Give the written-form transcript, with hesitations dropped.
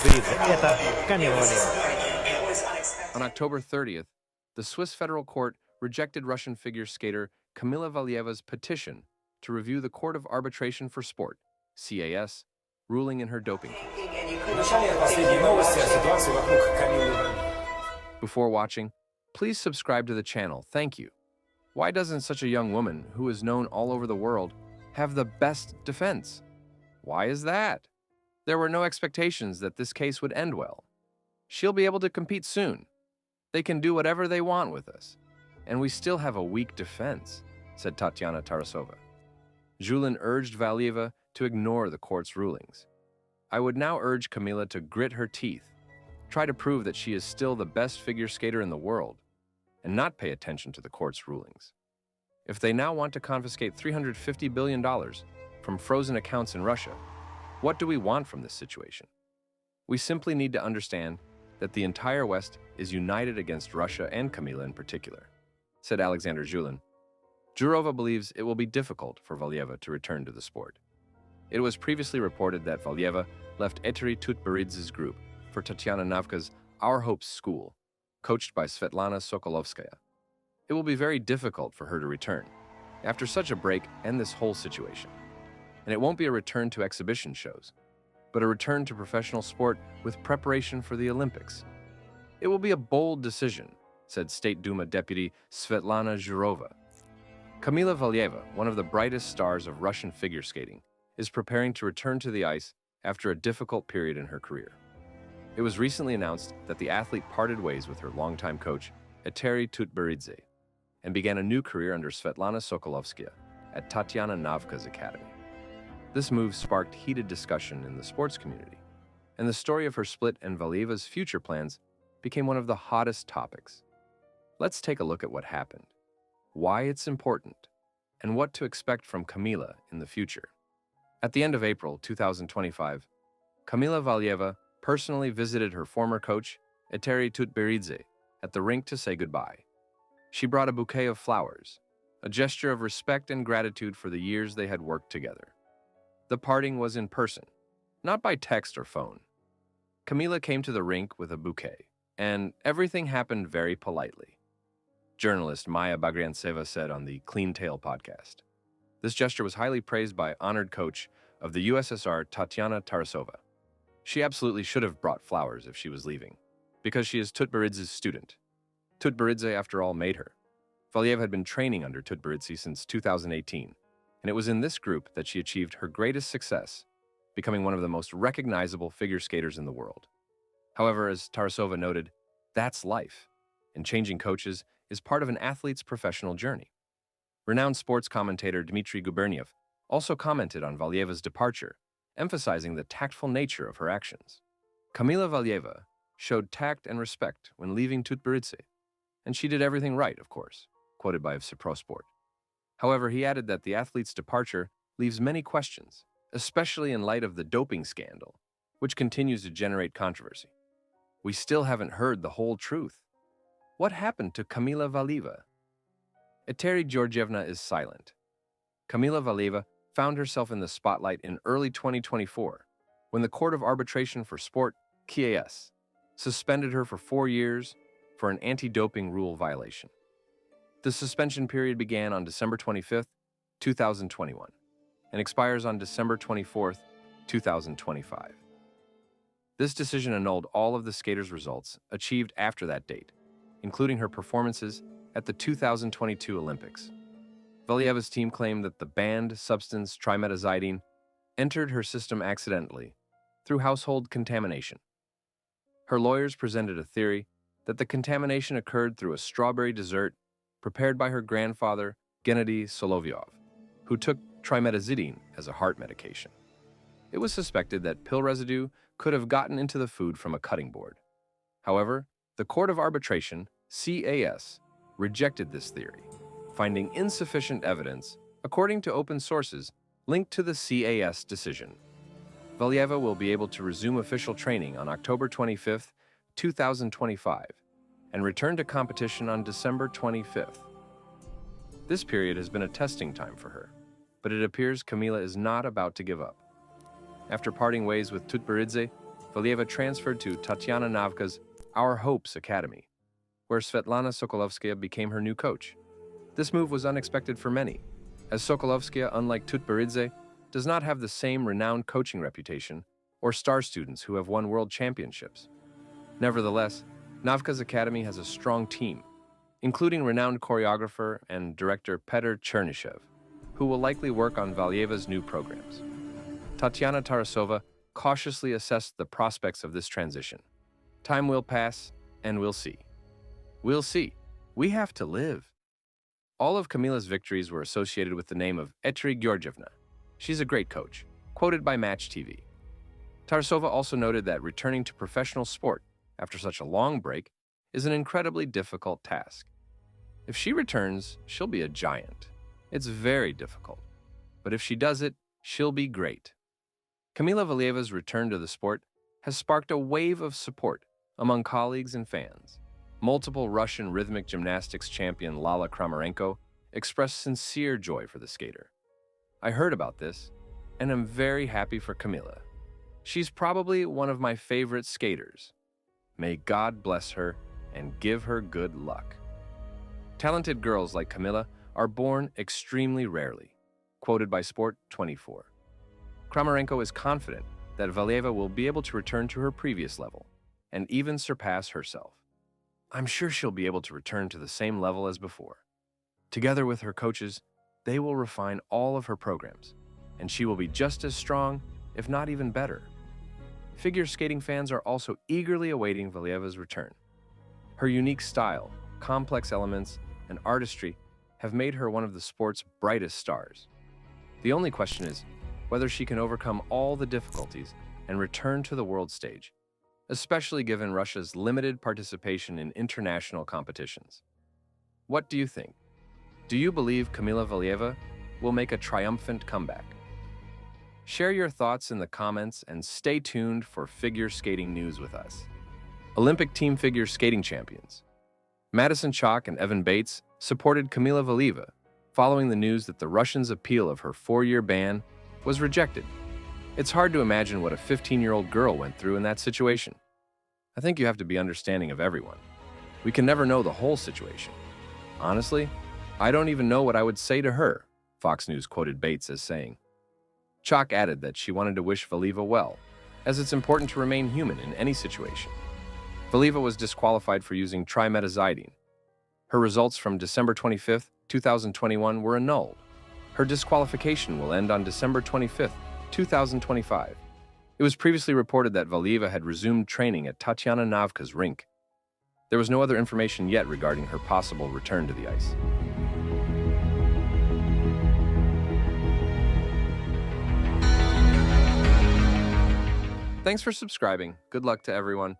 Тутберидзе. Это Камила Валиева. On October 30th, the Swiss federal court rejected Russian figure skater Kamila Valieva's petition to review the Court of Arbitration for Sport, CAS, ruling in her doping case. Before watching, please subscribe to the channel. Thank you. Why doesn't such a young woman, who is known all over the world, have the best defense? Why is that? There were no expectations that this case would end well. She'll be able to compete soon. They can do whatever they want with us. And we still have a weak defense, said Tatiana Tarasova. Julin urged Valieva to ignore the court's rulings. I would now urge Kamila to grit her teeth, try to prove that she is still the best figure skater in the world, and not pay attention to the court's rulings. If they now want to confiscate $350 billion from frozen accounts in Russia, what do we want from this situation? We simply need to understand that the entire West is united against Russia and Kamila in particular, said Alexander Julin. Jourova believes it will be difficult for Valieva to return to the sport. It was previously reported that Valieva left Etteri Tutberidze's group for Tatiana Navka's Our Hopes school, coached by Svetlana Sokolovskaya. It will be very difficult for her to return after such a break and this whole situation. And it won't be a return to exhibition shows, but a return to professional sport with preparation for the Olympics. It will be a bold decision, said State Duma Deputy Svetlana Jourova. Kamila Valieva, one of the brightest stars of Russian figure skating, is preparing to return to the ice after a difficult period in her career. It was recently announced that the athlete parted ways with her longtime coach, Etteri Tutberidze, and began a new career under Svetlana Sokolovskaya at Tatiana Navka's academy. This move sparked heated discussion in the sports community, and the story of her split and Valieva's future plans became one of the hottest topics. Let's take a look at what happened, why it's important, and what to expect from Kamila in the future. At the end of April 2025, Kamila Valieva personally visited her former coach, Etteri Tutberidze, at the rink to say goodbye. She brought a bouquet of flowers, a gesture of respect and gratitude for the years they had worked together. The parting was in person, not by text or phone. Kamila came to the rink with a bouquet, and everything happened very politely. Journalist Maya Bagriantseva said on the Clean Tail podcast. This gesture was highly praised by honored coach of the USSR, Tatiana Tarasova. She absolutely should have brought flowers if she was leaving, because she is Tutberidze's student. Tutberidze, after all, made her. Valieva had been training under Tutberidze since 2018, and it was in this group that she achieved her greatest success, becoming one of the most recognizable figure skaters in the world. However, as Tarasova noted, that's life, and changing coaches is part of an athlete's professional journey. Renowned sports commentator Dmitry Guberniev also commented on Valieva's departure, emphasizing the tactful nature of her actions. Kamila Valieva showed tact and respect when leaving Tutberidze, and she did everything right, of course, quoted by Sport. However, he added that the athlete's departure leaves many questions, especially in light of the doping scandal, which continues to generate controversy. We still haven't heard the whole truth. What happened to Kamila Valieva? Etteri Georgievna is silent. Kamila Valieva found herself in the spotlight in early 2024 when the Court of Arbitration for Sport, CAS, suspended her for 4 years for an anti-doping rule violation. The suspension period began on December 25, 2021, and expires on December 24, 2025. This decision annulled all of the skater's results achieved after that date, including her performances at the 2022 Olympics. Valieva's team claimed that the banned substance trimetazidine entered her system accidentally through household contamination. Her lawyers presented a theory that the contamination occurred through a strawberry dessert prepared by her grandfather, Gennady Solovyov, who took trimetazidine as a heart medication. It was suspected that pill residue could have gotten into the food from a cutting board. However, the Court of Arbitration, CAS, rejected this theory, finding insufficient evidence, according to open sources, linked to the CAS decision. Valieva will be able to resume official training on October 25, 2025, and return to competition on December 25th. This period has been a testing time for her, but it appears Kamila is not about to give up. After parting ways with Tutberidze, Valieva transferred to Tatiana Navka's Our Hopes Academy, where Svetlana Sokolovskaya became her new coach. This move was unexpected for many, as Sokolovskaya, unlike Tutberidze, does not have the same renowned coaching reputation or star students who have won world championships. Nevertheless, Navka's academy has a strong team, including renowned choreographer and director Petr Chernyshev, who will likely work on Valieva's new programs. Tatiana Tarasova cautiously assessed the prospects of this transition. Time will pass, and we'll see. We'll see. We have to live. All of Kamila's victories were associated with the name of Etri Georgievna. She's a great coach, quoted by Match TV. Tarasova also noted that returning to professional sport after such a long break is an incredibly difficult task. If she returns, she'll be a giant. It's very difficult. But if she does it, she'll be great. Kamila Valieva's return to the sport has sparked a wave of support among colleagues and fans. Multiple Russian rhythmic gymnastics champion Lala Kramarenko expressed sincere joy for the skater. I heard about this, and I'm very happy for Kamila. She's probably one of my favorite skaters. May God bless her and give her good luck. Talented girls like Kamila are born extremely rarely, quoted by Sport 24. Kramarenko is confident that Valieva will be able to return to her previous level and even surpass herself. I'm sure she'll be able to return to the same level as before. Together with her coaches, they will refine all of her programs, and she will be just as strong, if not even better. Figure skating fans are also eagerly awaiting Valieva's return. Her unique style, complex elements, and artistry have made her one of the sport's brightest stars. The only question is whether she can overcome all the difficulties and return to the world stage, especially given Russia's limited participation in international competitions. What do you think? Do you believe Kamila Valieva will make a triumphant comeback? Share your thoughts in the comments and stay tuned for figure skating news with us. Olympic team figure skating champions Madison Chock and Evan Bates supported Kamila Valieva following the news that the Russians' appeal of her 4-year ban was rejected. It's hard to imagine what a 15-year-old girl went through in that situation. I think you have to be understanding of everyone. We can never know the whole situation. Honestly, I don't even know what I would say to her, Fox News quoted Bates as saying. Chock added that she wanted to wish Valieva well, as it's important to remain human in any situation. Valieva was disqualified for using trimetazidine. Her results from December 25, 2021 were annulled. Her disqualification will end on December 25, 2025. It was previously reported that Valieva had resumed training at Tatiana Navka's rink. There was no other information yet regarding her possible return to the ice. Thanks for subscribing. Good luck to everyone.